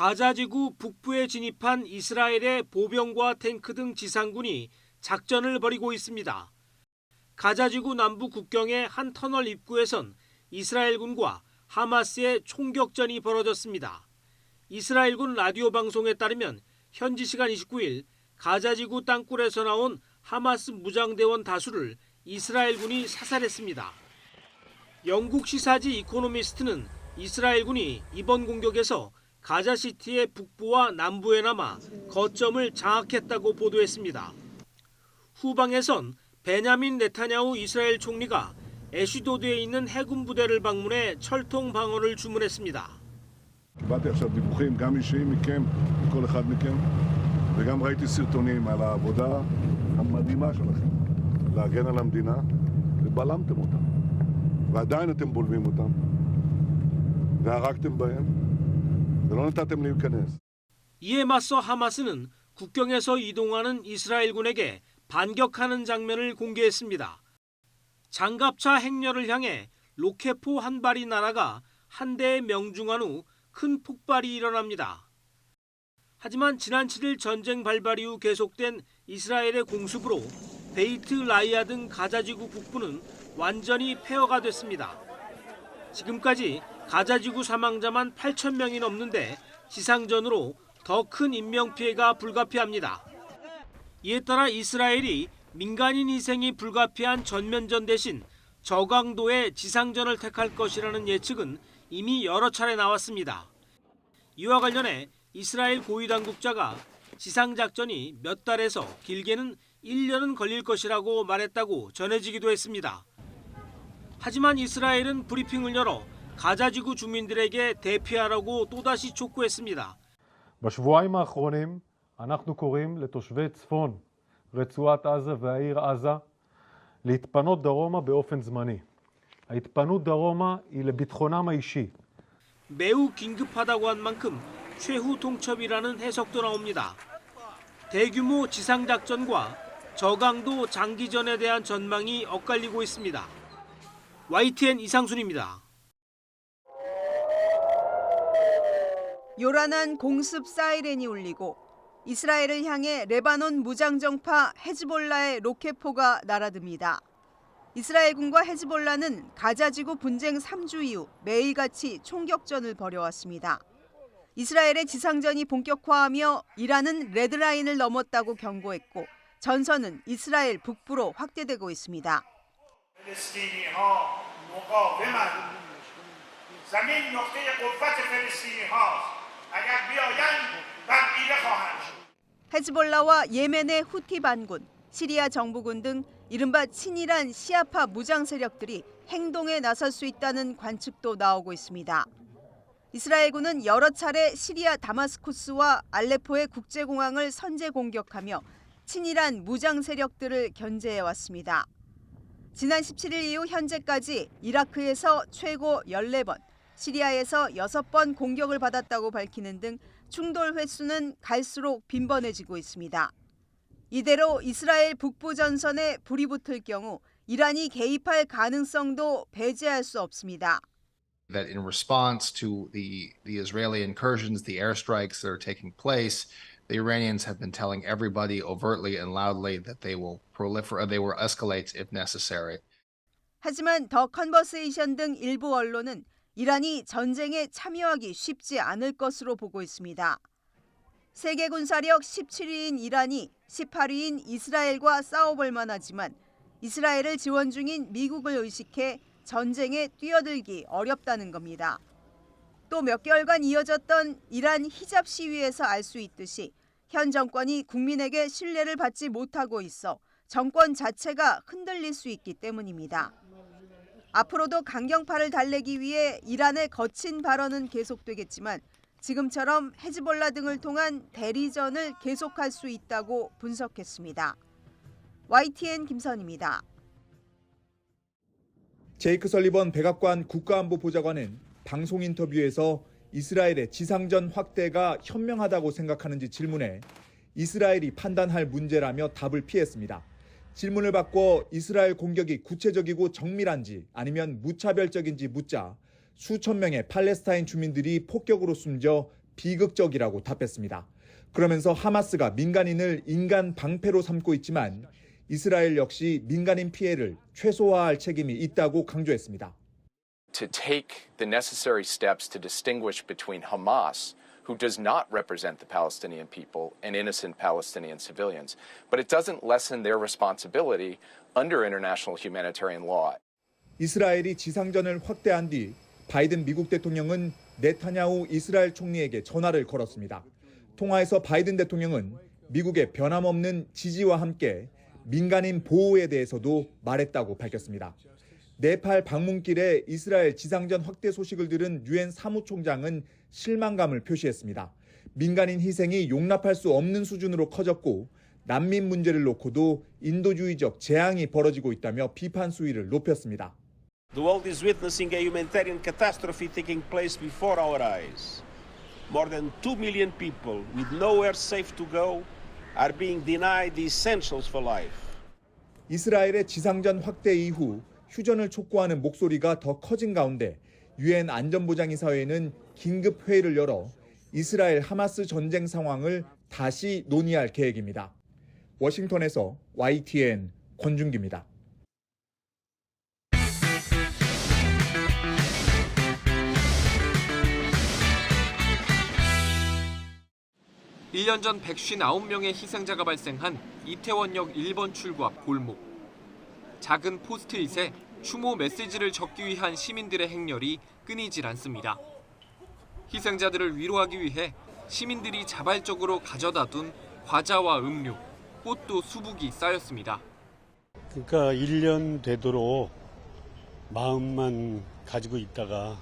가자지구 북부에 진입한 이스라엘의 보병과 탱크 등 지상군이 작전을 벌이고 있습니다. 가자지구 남부 국경의 한 터널 입구에선 이스라엘군과 하마스의 총격전이 벌어졌습니다. 이스라엘군 라디오 방송에 따르면 현지 시간 29일 가자지구 땅굴에서 나온 하마스 무장대원 다수를 이스라엘군이 사살했습니다. 영국 시사지 이코노미스트는 이스라엘군이 이번 공격에서 가자시티의 북부와 남부에 남아 거점을 장악했다고 보도했습니다. 후방에선 베냐민 네타냐후 이스라엘 총리가 애슈도드에 있는 해군 부대를 방문해 철통 방어를 주문했습니다. קיבלתי עכשיו דיווחים גם אישיים מכם, מכל אחד מכם, וגם ראיתי סרטונים על העבודה המדהימה שלכם להגן על המדינה, ובלמתם אותם, ועדיין אתם בולמים אותם, והרגתם בהם, ולא נתתם להיכנס. 이에 맞서 하마스는 국경에서 이동하는 이스라엘군에게 반격하는 장면을 공개했습니다. 장갑차 행렬을 향해 로켓포 한 발이 날아가 한 대에 명중한 후 큰 폭발이 일어납니다. 하지만 지난 7일 전쟁 발발 이후 계속된 이스라엘의 공습으로 베이트 라이아 등 가자지구 북부는 완전히 폐허가 됐습니다. 지금까지 가자지구 사망자만 8,000명이 넘는데 지상전으로 더 큰 인명피해가 불가피합니다. 이에 따라 이스라엘이 민간인 희생이 불가피한 전면전 대신 저강도의 지상전을 택할 것이라는 예측은 이미 여러 차례 나왔습니다. 이와 관련해 이스라엘 고위당국자가 지상작전이 몇 달에서 길게는 1년은 걸릴 것이라고 말했다고 전해지기도 했습니다. 하지만 이스라엘은 브리핑을 열어 가자지구 주민들에게 대피하라고 또다시 촉구했습니다. בשבועיים האחרונים אנחנו קוראים לתושבי צפון רצועת עזה והעיר עזה להתפנות דרומה באופן זמני. ההתפנות דרומה היא לביטחונם האישי. 매우 긴급하다고 한 만큼 최후 통첩이라는 해석도 나옵니다. 대규모 지상작전과 저강도 장기전에 대한 전망이 엇갈리고 있습니다. YTN 이상순입니다. 요란한 공습 사이렌이 울리고 이스라엘을 향해 레바논 무장정파 헤즈볼라의 로켓포가 날아듭니다. 이스라엘군과 헤즈볼라는 가자지구 분쟁 3주 이후 매일같이 총격전을 벌여왔습니다. 이스라엘의 지상전이 본격화하며 이란은 레드라인을 넘었다고 경고했고 전선은 이스라엘 북부로 확대되고 있습니다. 헤즈볼라와 예멘의 후티 반군, 시리아 정부군 등 이른바 친이란 시아파 무장 세력들이 행동에 나설 수 있다는 관측도 나오고 있습니다. 이스라엘군은 여러 차례 시리아 다마스쿠스와 알레포의 국제공항을 선제 공격하며 친이란 무장 세력들을 견제해왔습니다. 지난 17일 이후 현재까지 이라크에서 최고 14번, 시리아에서 6번 공격을 받았다고 밝히는 등 충돌 횟수는 갈수록 빈번해지고 있습니다. 이대로 이스라엘 북부 전선에 불이 붙을 경우 이란이 개입할 가능성도 배제할 수 없습니다. That in response to the Israeli incursions, the airstrikes that are taking place, the Iranians have been telling everybody overtly and loudly that they will escalate if necessary. 하지만 더 컨버세이션 등 일부 언론은 이란이 전쟁에 참여하기 쉽지 않을 것으로 보고 있습니다. 세계 군사력 17위인 이란이 18위인 이스라엘과 싸워볼 만하지만 이스라엘을 지원 중인 미국을 의식해 전쟁에 뛰어들기 어렵다는 겁니다. 또 몇 개월간 이어졌던 이란 히잡 시위에서 알 수 있듯이 현 정권이 국민에게 신뢰를 받지 못하고 있어 정권 자체가 흔들릴 수 있기 때문입니다. 앞으로도 강경파를 달래기 위해 이란의 거친 발언은 계속되겠지만 지금처럼 헤즈볼라 등을 통한 대리전을 계속할 수 있다고 분석했습니다. YTN 김선입니다. 제이크 설리번 백악관 국가안보보좌관은 방송 인터뷰에서 이스라엘의 지상전 확대가 현명하다고 생각하는지 질문해 이스라엘이 판단할 문제라며 답을 피했습니다. 질문을 받고 이스라엘 공격이 구체적이고 정밀한지 아니면 무차별적인지 묻자 수천 명의 팔레스타인 주민들이 폭격으로 숨져 비극적이라고 답했습니다. 그러면서 하마스가 민간인을 인간 방패로 삼고 있지만 이스라엘 역시 민간인 피해를 최소화할 책임이 있다고 강조했습니다. To take the necessary steps to distinguish between Hamas, who does not represent the Palestinian people, and innocent Palestinian civilians. But it doesn't lessen their responsibility under international humanitarian law. 이스라엘이 지상전을 확대한 뒤 바이든 미국 대통령은 네타냐후 이스라엘 총리에게 전화를 걸었습니다. 통화에서 바이든 대통령은 미국의 변함없는 지지와 함께 민간인 보호에 대해서도 말했다고 밝혔습니다. 네팔 방문길에 이스라엘 지상전 확대 소식을 들은 유엔 사무총장은 실망감을 표시했습니다. 민간인 희생이 용납할 수 없는 수준으로 커졌고 난민 문제를 놓고도 인도주의적 재앙이 벌어지고 있다며 비판 수위를 높였습니다. The world is witnessing a humanitarian catastrophe taking place before our eyes. More than 2 million people with nowhere safe to go are being denied the essentials for life. 이스라엘의 지상전 확대 이후 휴전을 촉구하는 목소리가 더 커진 가운데 유엔 안전보장이사회는 긴급 회의를 열어 이스라엘 하마스 전쟁 상황을 다시 논의할 계획입니다. 워싱턴에서 YTN 권준기입니다. 1년 전 159명의 희생자가 발생한 이태원역 1번 출구 앞 골목. 작은 포스트잇에 추모 메시지를 적기 위한 시민들의 행렬이 끊이질 않습니다. 희생자들을 위로하기 위해 시민들이 자발적으로 가져다 둔 과자와 음료, 꽃도 수북이 쌓였습니다. 그러니까 1년 되도록 마음만 가지고 있다가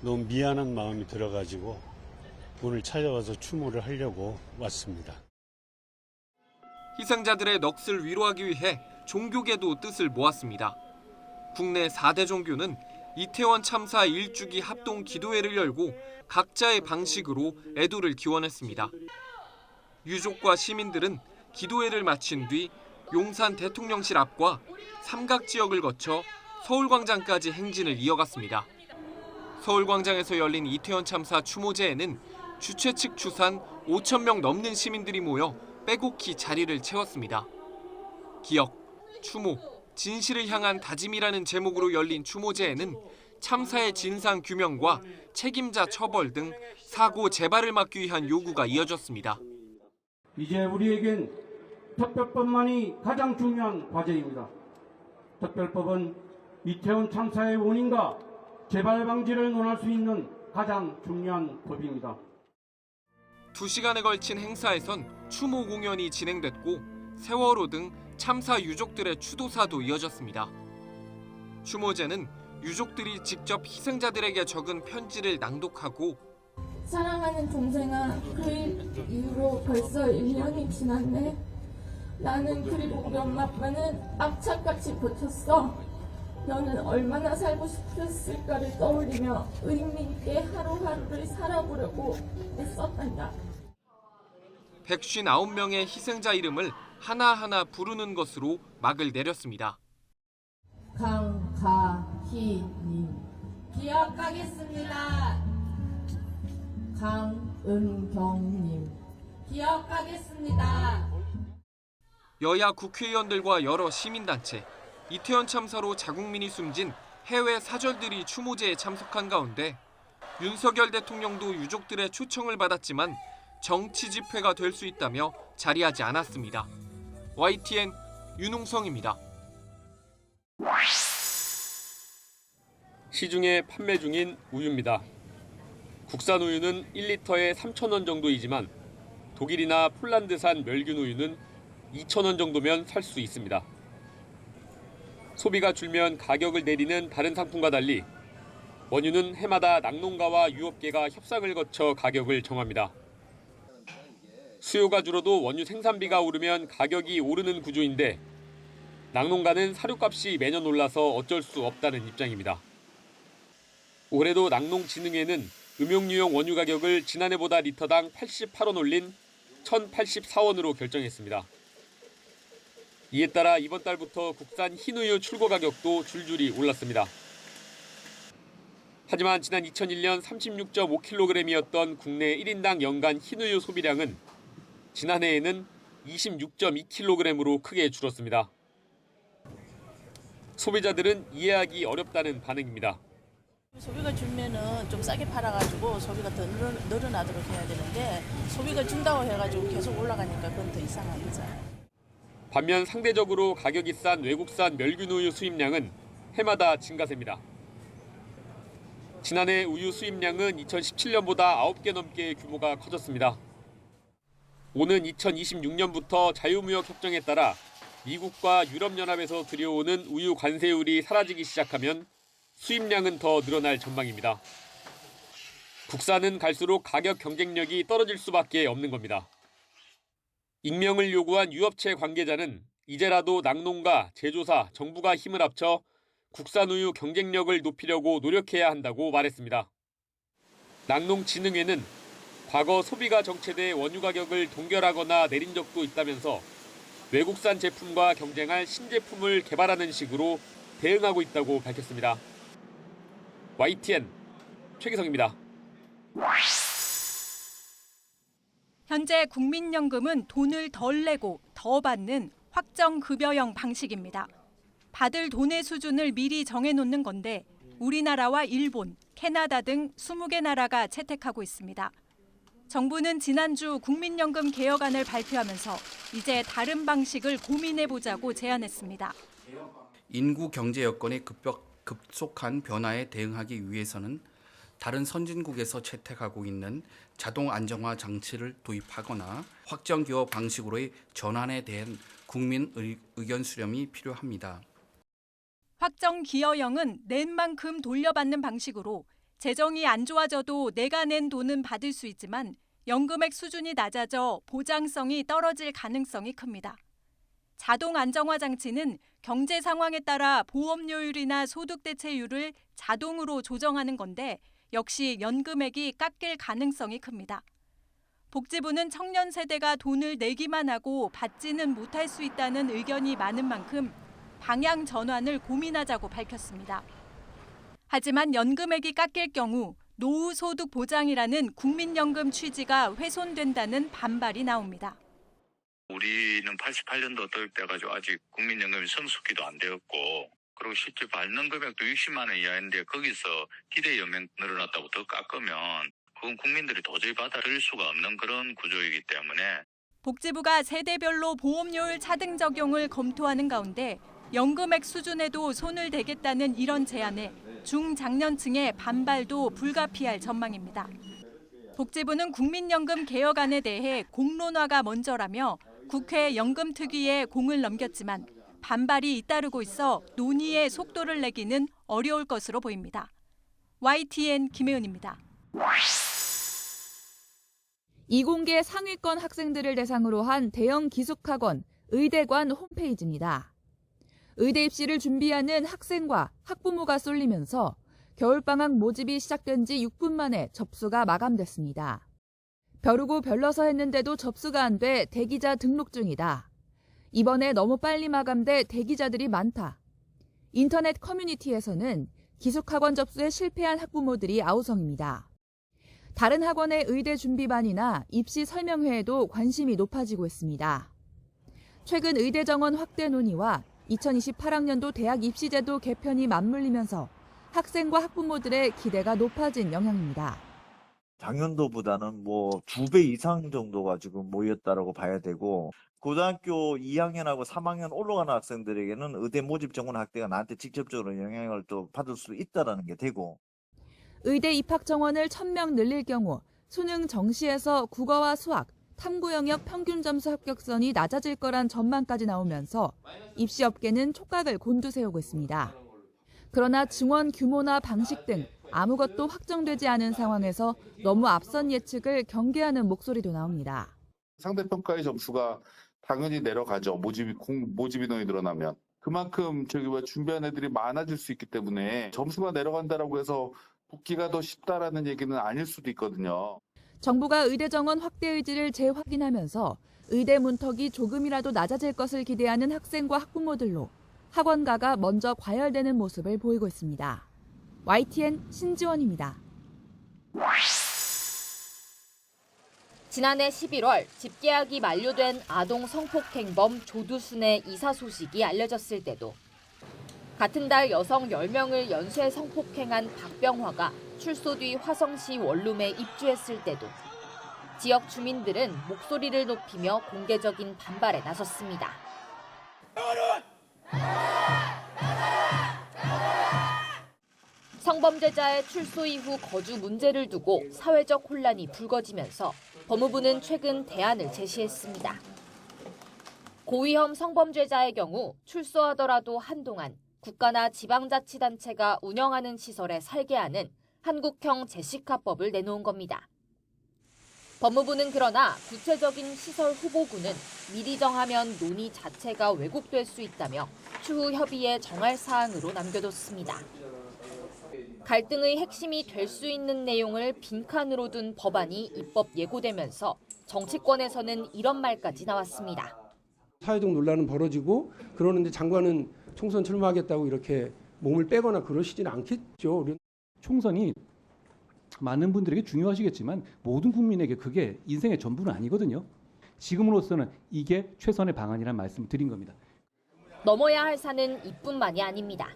너무 미안한 마음이 들어가지고 오늘 찾아와서 추모를 하려고 왔습니다. 희생자들의 넋을 위로하기 위해 종교계도 뜻을 모았습니다. 국내 4대 종교는 이태원 참사 1주기 합동 기도회를 열고 각자의 방식으로 애도를 기원했습니다. 유족과 시민들은 기도회를 마친 뒤 용산 대통령실 앞과 삼각지역을 거쳐 서울광장까지 행진을 이어갔습니다. 서울광장에서 열린 이태원 참사 추모제에는 주최 측 추산 5,000명 넘는 시민들이 모여 빼곡히 자리를 채웠습니다. 기억, 추모, 진실을 향한 다짐이라는 제목으로 열린 추모제에는 참사의 진상 규명과 책임자 처벌 등 사고 재발을 막기 위한 요구가 이어졌습니다. 이제 우리에겐 특별법만이 가장 중요한 과제입니다. 특별법은 이태원 참사의 원인과 재발 방지를 논할 수 있는 가장 중요한 법입니다. 2시간에 걸친 행사에선 추모 공연이 진행됐고 세월호 등 참사 유족들의 추도사도 이어졌습니다. 추모제는 유족들이 직접 희생자들에게 적은 편지를 낭독하고 사랑하는 동생아, 그 이후로 벌써 1년이 지났네. 나는 그리고 우리 엄마 아빠는 악착같이 버텼어. 너는 얼마나 살고 싶었을까를 떠올리며 의미 있게 하루하루를 살아보려고 애썼단다. 159명의 희생자 이름을 하나하나 부르는 것으로 막을 내렸습니다. 강가희님 기억하겠습니다. 강은경님 기억하겠습니다. 여야 국회의원들과 여러 시민단체, 이태원 참사로 자국민이 숨진 해외 사절들이 추모제에 참석한 가운데 윤석열 대통령도 유족들의 초청을 받았지만 정치 집회가 될 수 있다며 자리하지 않았습니다. YTN 윤웅성입니다. 시중에 판매 중인 우유입니다. 국산 우유는 1리터에 3,000원 정도이지만 독일이나 폴란드산 멸균 우유는 2,000원 정도면 살 수 있습니다. 소비가 줄면 가격을 내리는 다른 상품과 달리 원유는 해마다 낙농가와 유업계가 협상을 거쳐 가격을 정합니다. 수요가 줄어도 원유 생산비가 오르면 가격이 오르는 구조인데 낙농가는 사료값이 매년 올라서 어쩔 수 없다는 입장입니다. 올해도 낙농진흥회는 음용유용 원유 가격을 지난해보다 리터당 88원 올린 1,084원으로 결정했습니다. 이에 따라 이번 달부터 국산 흰우유 출고 가격도 줄줄이 올랐습니다. 하지만 지난 2001년 36.5kg이었던 국내 1인당 연간 흰우유 소비량은 지난해에는 26.2kg으로 크게 줄었습니다. 소비자들은 이해하기 어렵다는 반응입니다. 소비가 줄면은 좀 싸게 팔아가지고 소비가 더 늘어나도록 해야 되는데 소비가 준다고 해가지고 계속 올라가니까 그건 더 이상한 거잖아요. 반면 상대적으로 가격이 싼 외국산 멸균우유 수입량은 해마다 증가세입니다. 지난해 우유 수입량은 2017년보다 9개 넘게 규모가 커졌습니다. 오는 2026년부터 자유무역 협정에 따라 미국과 유럽연합에서 들여오는 우유 관세율이 사라지기 시작하면 수입량은 더 늘어날 전망입니다. 국산은 갈수록 가격 경쟁력이 떨어질 수밖에 없는 겁니다. 익명을 요구한 유업체 관계자는 이제라도 낙농가, 제조사, 정부가 힘을 합쳐 국산 우유 경쟁력을 높이려고 노력해야 한다고 말했습니다. 낙농진흥회는 과거 소비가 정체돼 원유 가격을 동결하거나 내린 적도 있다면서 외국산 제품과 경쟁할 신제품을 개발하는 식으로 대응하고 있다고 밝혔습니다. YTN 최기성입니다. 현재 국민연금은 돈을 덜 내고 더 받는 확정급여형 방식입니다. 받을 돈의 수준을 미리 정해놓는 건데 우리나라와 일본, 캐나다 등 20개 나라가 채택하고 있습니다. 정부는 지난주 국민연금 개혁안을 발표하면서 이제 다른 방식을 고민해보자고 제안했습니다. 인구 경제 여건의 급속한 변화에 대응하기 위해서는 다른 선진국에서 채택하고 있는 자동 안정화 장치를 도입하거나 확정기여 방식으로의 전환에 대한 국민 의견 수렴이 필요합니다. 확정기여형은 낸 만큼 돌려받는 방식으로 재정이 안 좋아져도 내가 낸 돈은 받을 수 있지만 연금액 수준이 낮아져 보장성이 떨어질 가능성이 큽니다. 자동 안정화 장치는 경제 상황에 따라 보험료율이나 소득 대체율을 자동으로 조정하는 건데 역시 연금액이 깎일 가능성이 큽니다. 복지부는 청년 세대가 돈을 내기만 하고 받지는 못할 수 있다는 의견이 많은 만큼 방향 전환을 고민하자고 밝혔습니다. 하지만 연금액이 깎일 경우 노후 소득 보장이라는 국민연금 취지가 훼손된다는 반발이 나옵니다. 우리는 88년도 어떨 때가지고 아직 국민연금이 성숙기도 안 되었고 그리고 실제 받는 금액도 60만 원 이하인데 거기서 기대 연명 늘어났다고 더 깎으면 그건 국민들이 도저히 받아들일 수가 없는 그런 구조이기 때문에 복지부가 세대별로 보험료율 차등 적용을 검토하는 가운데 연금액 수준에도 손을 대겠다는 이런 제안에 중장년층의 반발도 불가피할 전망입니다. 복지부는 국민연금 개혁안에 대해 공론화가 먼저라며 국회 연금특위에 공을 넘겼지만 반발이 잇따르고 있어 논의의 속도를 내기는 어려울 것으로 보입니다. YTN 김혜은입니다. 이공계 상위권 학생들을 대상으로 한 대형 기숙학원 의대관 홈페이지입니다. 의대 입시를 준비하는 학생과 학부모가 쏠리면서 겨울방학 모집이 시작된 지 6분 만에 접수가 마감됐습니다. 벼르고 별러서 했는데도 접수가 안 돼 대기자 등록 중이다. 이번에 너무 빨리 마감돼 대기자들이 많다. 인터넷 커뮤니티에서는 기숙학원 접수에 실패한 학부모들이 아우성입니다. 다른 학원의 의대 준비반이나 입시 설명회에도 관심이 높아지고 있습니다. 최근 의대 정원 확대 논의와 2028학년도 대학 입시제도 개편이 맞물리면서 학생과 학부모들의 기대가 높아진 영향입니다. 작년도보다는 2배 이상 정도가 지금 모였다라고 봐야 되고 고등학교 2학년하고 3학년 올라가는 학생들에게는 의대 모집 정원 확대가 나한테 직접적으로 영향을 또 받을 수 있다라는 게 되고 의대 입학 정원을 1000명 늘릴 경우 수능 정시에서 국어와 수학, 탐구 영역 평균 점수 합격선이 낮아질 거란 전망까지 나오면서 입시업계는 촉각을 곤두세우고 있습니다. 그러나 증원 규모나 방식 등 아무것도 확정되지 않은 상황에서 너무 앞선 예측을 경계하는 목소리도 나옵니다. 상대평가의 점수가 당연히 내려가죠. 모집 인원이 늘어나면. 그만큼 준비한 애들이 많아질 수 있기 때문에 점수가 내려간다라고 해서 복귀가 더 쉽다라는 얘기는 아닐 수도 있거든요. 정부가 의대 정원 확대 의지를 재확인하면서 의대 문턱이 조금이라도 낮아질 것을 기대하는 학생과 학부모들로 학원가가 먼저 과열되는 모습을 보이고 있습니다. YTN 신지원입니다. 지난해 11월 집계약이 만료된 아동 성폭행범 조두순의 이사 소식이 알려졌을 때도 같은 달 여성 10명을 연쇄 성폭행한 박병화가 출소 뒤 화성시 원룸에 입주했을 때도 지역 주민들은 목소리를 높이며 공개적인 반발에 나섰습니다. 성범죄자의 출소 이후 거주 문제를 두고 사회적 혼란이 불거지면서 법무부는 최근 대안을 제시했습니다. 고위험 성범죄자의 경우 출소하더라도 한동안 국가나 지방자치단체가 운영하는 시설에 살게 하는 한국형 재시카법을 내놓은 겁니다. 법무부는 그러나 구체적인 시설 후보군은 미리 정하면 논의 자체가 왜곡될 수 있다며 추후 협의에 정할 사항으로 남겨뒀습니다. 갈등의 핵심이 될 수 있는 내용을 빈칸으로 둔 법안이 입법 예고되면서 정치권에서는 이런 말까지 나왔습니다. 사회적 논란은 벌어지고 그러는데 장관은 총선 출마하겠다고 이렇게 몸을 빼거나 그러시진 않겠죠. 총선이 많은 분들에게 중요하시겠지만 모든 국민에게 그게 인생의 전부는 아니거든요. 지금으로서는 이게 최선의 방안이라는 말씀을 드린 겁니다. 넘어야 할 산은 이뿐만이 아닙니다.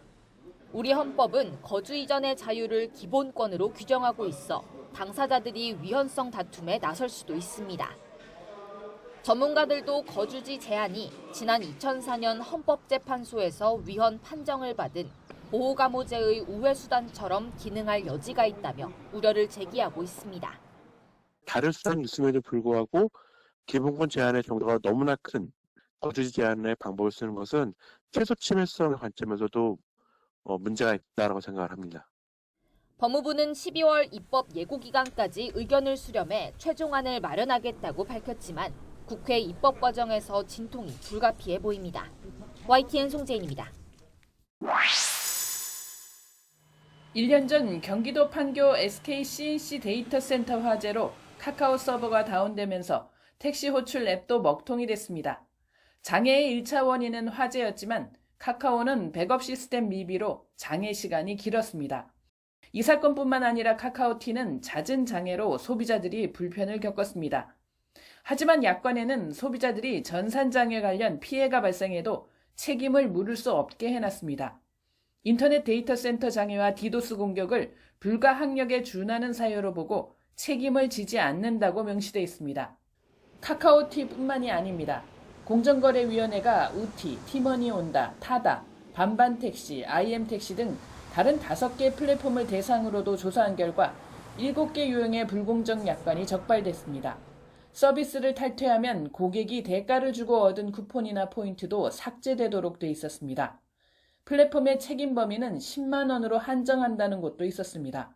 우리 헌법은 거주 이전의 자유를 기본권으로 규정하고 있어 당사자들이 위헌성 다툼에 나설 수도 있습니다. 전문가들도 거주지 제한이 지난 2004년 헌법재판소에서 위헌 판정을 받은 보호감호제의 우회수단처럼 기능할 여지가 있다며 우려를 제기하고 있습니다. 다른 수단이 있음에도 불구하고 기본권 제한의 정도가 너무나 큰 거주지 제한의 방법을 쓰는 것은 최소 침해성의 관점에서도 문제가 있다고 생각을 합니다. 법무부는 12월 입법 예고 기간까지 의견을 수렴해 최종안을 마련하겠다고 밝혔지만 국회 입법 과정에서 진통이 불가피해 보입니다. YTN 송재인입니다. 1년 전 경기도 판교 SK C&C 데이터 센터 화재로 카카오 서버가 다운되면서 택시 호출 앱도 먹통이 됐습니다. 장애의 1차 원인은 화재였지만 카카오는 백업 시스템 미비로 장애 시간이 길었습니다. 이 사건뿐만 아니라 카카오티는 잦은 장애로 소비자들이 불편을 겪었습니다. 하지만 약관에는 소비자들이 전산장애 관련 피해가 발생해도 책임을 물을 수 없게 해놨습니다. 인터넷 데이터 센터 장애와 디도스 공격을 불가항력에 준하는 사유로 보고 책임을 지지 않는다고 명시돼 있습니다. 카카오티뿐만이 아닙니다. 공정거래위원회가 우티, 티머니 온다, 타다, 반반택시, IM택시 등 다른 5개 플랫폼을 대상으로도 조사한 결과 7개 유형의 불공정 약관이 적발됐습니다. 서비스를 탈퇴하면 고객이 대가를 주고 얻은 쿠폰이나 포인트도 삭제되도록 돼 있었습니다. 플랫폼의 책임 범위는 10만 원으로 한정한다는 곳도 있었습니다.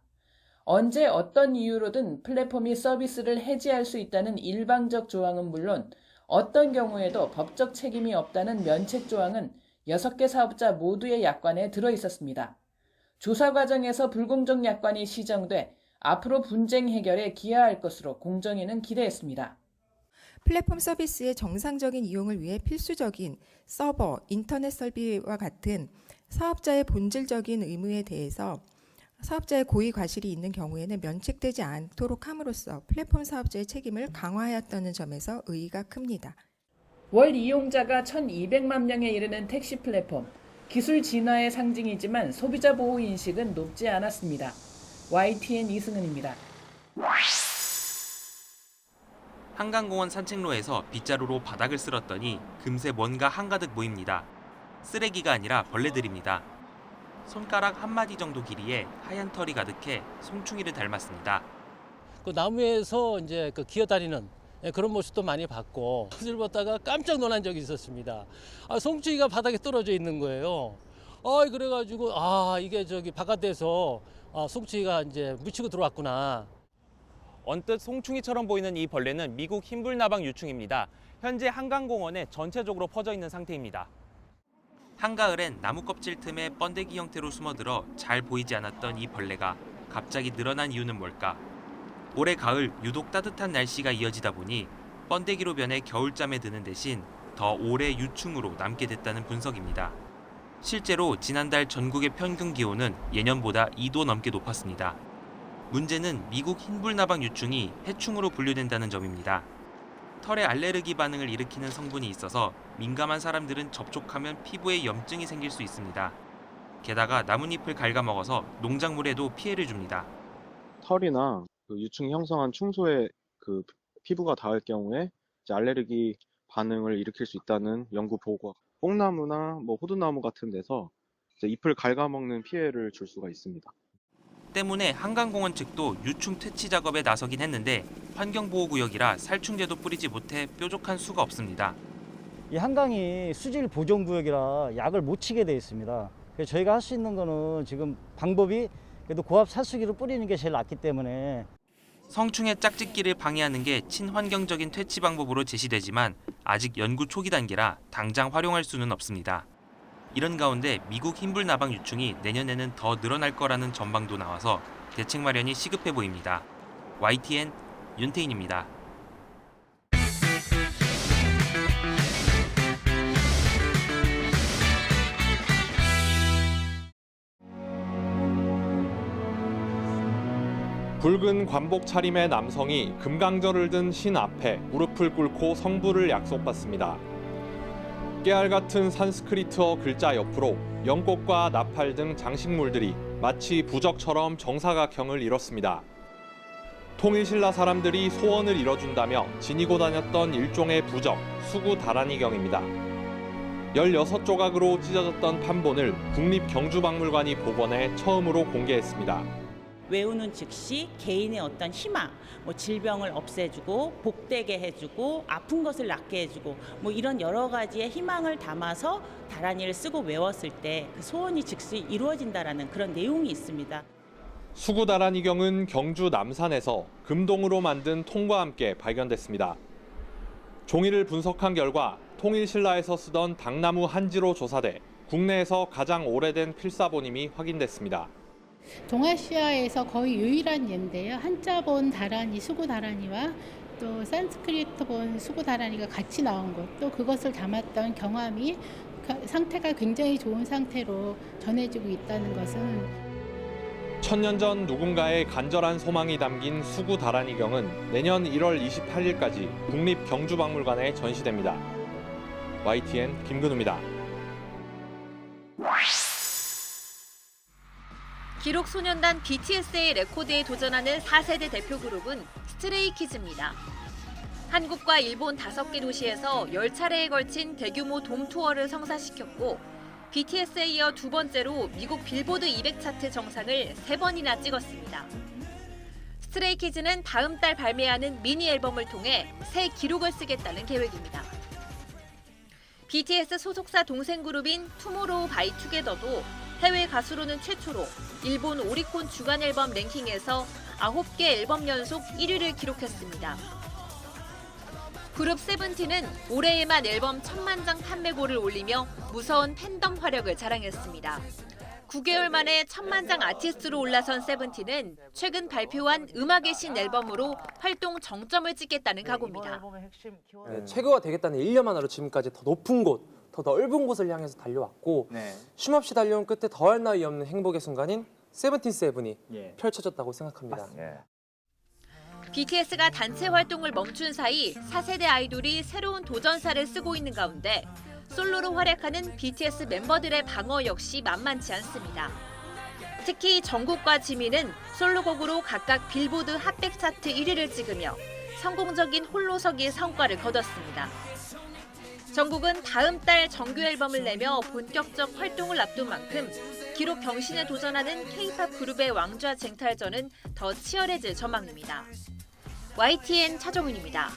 언제 어떤 이유로든 플랫폼이 서비스를 해지할 수 있다는 일방적 조항은 물론 어떤 경우에도 법적 책임이 없다는 면책 조항은 6개 사업자 모두의 약관에 들어 있었습니다. 조사 과정에서 불공정 약관이 시정돼 앞으로 분쟁 해결에 기여할 것으로 공정위는 기대했습니다. 플랫폼 서비스의 정상적인 이용을 위해 필수적인 서버, 인터넷 설비와 같은 사업자의 본질적인 의무에 대해서 사업자의 고의 과실이 있는 경우에는 면책되지 않도록 함으로써 플랫폼 사업자의 책임을 강화하였다는 점에서 의의가 큽니다. 월 이용자가 1,200만 명에 이르는 택시 플랫폼. 기술 진화의 상징이지만 소비자 보호 인식은 높지 않았습니다. YTN 이승은입니다. 한강공원 산책로에서 빗자루로 바닥을 쓸었더니 금세 뭔가 한가득 모입니다. 쓰레기가 아니라 벌레들입니다. 손가락 한마디 정도 길이에 하얀 털이 가득해 송충이를 닮았습니다. 그 나무에서 이제 기어다니는 그런 모습도 많이 봤고 그걸 보다가 깜짝 놀란 적이 있었습니다. 송충이가 바닥에 떨어져 있는 거예요. 그래가지고 이게 바깥에서 송충이가 이제 묻히고 들어왔구나. 언뜻 송충이처럼 보이는 이 벌레는 미국 흰불나방 유충입니다. 현재 한강공원에 전체적으로 퍼져 있는 상태입니다. 한가을엔 나무 껍질 틈에 번데기 형태로 숨어들어 잘 보이지 않았던 이 벌레가 갑자기 늘어난 이유는 뭘까? 올해 가을 유독 따뜻한 날씨가 이어지다 보니 번데기로 변해 겨울잠에 드는 대신 더 오래 유충으로 남게 됐다는 분석입니다. 실제로 지난달 전국의 평균 기온은 예년보다 2도 넘게 높았습니다. 문제는 미국 흰불나방 유충이 해충으로 분류된다는 점입니다. 털에 알레르기 반응을 일으키는 성분이 있어서 민감한 사람들은 접촉하면 피부에 염증이 생길 수 있습니다. 게다가 나뭇잎을 갉아먹어서 농작물에도 피해를 줍니다. 털이나 유충이 형성한 충소에 피부가 닿을 경우에 이제 알레르기 반응을 일으킬 수 있다는 연구 보고가 뽕나무나 호두나무 같은 데서 이제 잎을 갉아먹는 피해를 줄 수가 있습니다. 때문에 한강공원 측도 유충 퇴치 작업에 나서긴 했는데 환경보호구역이라 살충제도 뿌리지 못해 뾰족한 수가 없습니다. 이 한강이 수질 보존구역이라 약을 못 치게 돼 있습니다. 그래서 저희가 할 수 있는 거는 지금 방법이 그래도 고압 살수기를 뿌리는 게 제일 낫기 때문에 성충의 짝짓기를 방해하는 게 친환경적인 퇴치 방법으로 제시되지만 아직 연구 초기 단계라 당장 활용할 수는 없습니다. 이런 가운데 미국 흰불나방 유충이 내년에는 더 늘어날 거라는 전망도 나와서 대책 마련이 시급해 보입니다. YTN 윤태인입니다. 붉은 관복 차림의 남성이 금강절을 든 신 앞에 무릎을 꿇고 성부를 약속받습니다. 깨알 같은 산스크리트어 글자 옆으로 연꽃과 나팔 등 장식물들이 마치 부적처럼 정사각형을 이뤘습니다. 통일신라 사람들이 소원을 이뤄준다며 지니고 다녔던 일종의 부적, 수구다라니경입니다. 16조각으로 찢어졌던 판본을 국립경주박물관이 복원해 처음으로 공개했습니다. 외우는 즉시 개인의 어떤 희망, 질병을 없애주고 복되게 해주고 아픈 것을 낫게 해주고 이런 여러 가지의 희망을 담아서 다라니를 쓰고 외웠을 때 그 소원이 즉시 이루어진다라는 그런 내용이 있습니다. 수구다라니경은 경주 남산에서 금동으로 만든 통과 함께 발견됐습니다. 종이를 분석한 결과 통일신라에서 쓰던 당나무 한지로 조사돼 국내에서 가장 오래된 필사본임이 확인됐습니다. 동아시아에서 거의 유일한 예인데요. 한자본 다라니, 수구다라니와 또 산스크리트본 수구다라니가 같이 나온 것, 또 그것을 담았던 경함이 상태가 굉장히 좋은 상태로 전해지고 있다는 것은 천년 전 누군가의 간절한 소망이 담긴 수구다라니경은 내년 1월 28일까지 국립경주박물관에 전시됩니다. YTN 김근우입니다. 기록소년단 BTS의 레코드에 도전하는 4세대 대표 그룹은 스트레이키즈입니다. 한국과 일본 5개 도시에서 10차례에 걸친 대규모 돔 투어를 성사시켰고 BTS에 이어 두 번째로 미국 빌보드 200 차트 정상을 3번이나 찍었습니다. 스트레이키즈는 다음 달 발매하는 미니 앨범을 통해 새 기록을 쓰겠다는 계획입니다. BTS 소속사 동생 그룹인 투모로우 바이 투게더도 해외 가수로는 최초로 일본 오리콘 주간 앨범 랭킹에서 9개 앨범 연속 1위를 기록했습니다. 그룹 세븐틴은 올해에만 앨범 1000만 장 판매고를 올리며 무서운 팬덤 화력을 자랑했습니다. 9개월 만에 1000만 장 아티스트로 올라선 세븐틴은 최근 발표한 음악의 신 앨범으로 활동 정점을 찍겠다는 각오입니다. 최고가 되겠다는 1년 만으로 지금까지 더 높은 곳, 더 넓은 곳을 향해서 달려왔고 쉼없이 달려온 끝에 더할 나위 없는 행복의 순간인 세븐틴 세븐이 펼쳐졌다고 생각합니다. BTS가 단체 활동을 멈춘 사이 4세대 아이돌이 새로운 도전사를 쓰고 있는 가운데 솔로로 활약하는 BTS 멤버들의 방어 역시 만만치 않습니다. 특히 정국과 지민은 솔로곡으로 각각 빌보드 핫백 차트 1위를 찍으며 성공적인 홀로서기 성과를 거뒀습니다. 정국은 다음 달 정규 앨범을 내며 본격적 활동을 앞둔 만큼 기록 경신에 도전하는 K-팝 그룹의 왕좌 쟁탈전은 더 치열해질 전망입니다. YTN 차정윤입니다.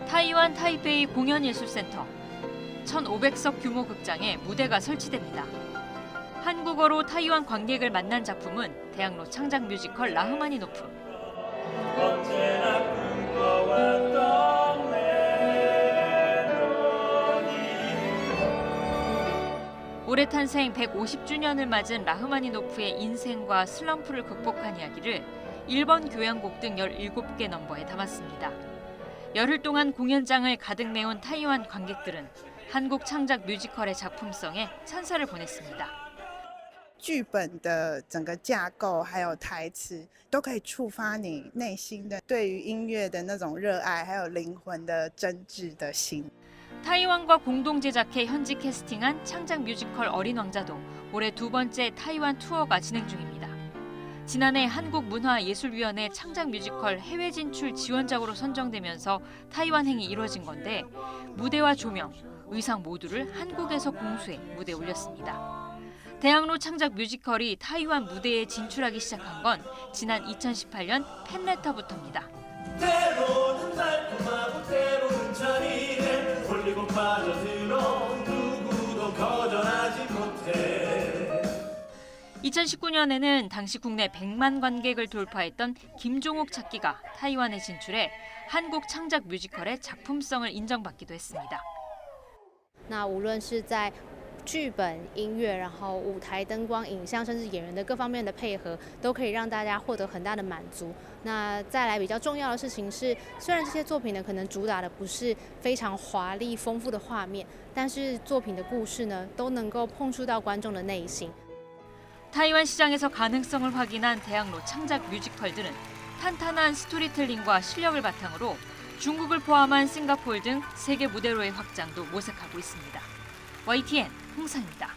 타이완 타이베이 공연예술센터 1,500석 규모 극장에 무대가 설치됩니다. 한국어로 타이완 관객을 만난 작품은 대학로 창작 뮤지컬 라흐마니노프. 올해 탄생 150주년을 맞은 라흐마니노프의 인생과 슬럼프를 극복한 이야기를 일본 교향곡 등 17개 넘버에 담았습니다. 열흘 동안 공연장을 가득 메운 타이완 관객들은 한국 창작 뮤지컬의 작품성에 찬사를 보냈습니다. 剧本的整个架构还有台词都可以触发你内心的对于音乐的那种热爱，还有灵魂的真挚的心。 타이완과 공동 제작해 현지 캐스팅한 창작 뮤지컬 어린 왕자도 올해 2번째 타이완 투어가 진행 중입니다. 지난해 한국문화예술위원회 창작 뮤지컬 해외 진출 지원작으로 선정되면서 타이완행이 이뤄진 건데 무대와 조명, 의상 모두를 한국에서 공수해 무대에 올렸습니다. 대학로 창작 뮤지컬이 타이완 무대에 진출하기 시작한 건 지난 2018년 팬레터부터입니다. 때로는 달콤하고 때로는 잔인해 홀리고 빠져들어 누구도 거절하지 못해. 2019년에는 당시 국내 100만 관객을 돌파했던 김종옥 찾기가 타이완에 진출해 한국 창작 뮤지컬의 작품성을 인정받기도 했습니다. 那无论是在 剧本、音乐，然后舞台灯光、影像，甚至演员的各方面的配合，都可以让大家获得很大的满足。那再来比较重要的事情是，虽然这些作品呢可能主打的不是非常华丽丰富的画面，但是作品的故事呢都能够碰触到观众的内心。 타이완 시장에서 가능성을 확인한 대학로 창작 뮤지컬들은 탄탄한 스토리텔링과 실력을 바탕으로 중국을 포함한 싱가포르 등 세계 무대로의 확장도 모색하고 있습니다. YTN 홍상입니다.